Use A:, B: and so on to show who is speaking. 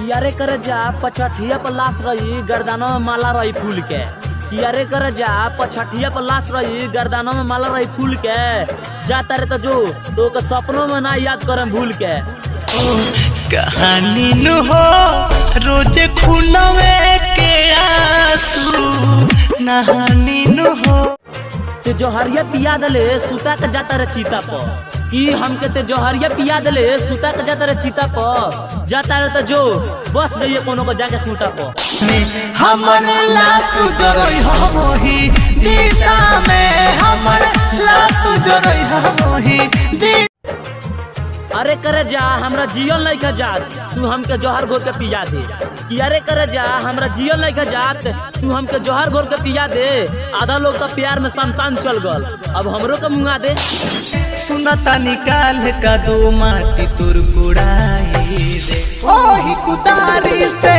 A: कियारे करे जा पछठिया पर लाश रही गर्दानों में माला रही फूल के। कियारे करे जा पछठिया पर लाश रही गर्दानों में माला रही फूल के। जाता रे तो के सपनों में ना याद करम भूल के।
B: कहानी नु हो रोजे खूनवे के आंसू नहानी नु हो।
A: ते जोहरिया पिया दले सुता के जाता रे चीता पर कि हमके ते जोहरिया पिया दले सुता के जाता रे चीता पर। जाता रे तो जो बस जाइए कोनो को जाके सूता पर।
B: हमर लाश जरई हम ही दिशा में हमर लाश जरई हम ही।
A: अरे करे जा हमरा जियल नहीं खा जात तू हमके जोहर घोर के पिया दे। कि अरे करे जा हमरा जियल नहीं खा जात तू हमके जोहर घोर के पिया दे। आधा लोग तो प्यार में शमशान चल गल अब हमरो के मुंगा दे।
B: सुनता निकाल का दो माटी तुर कुड़ाई दे ओही कुदारी से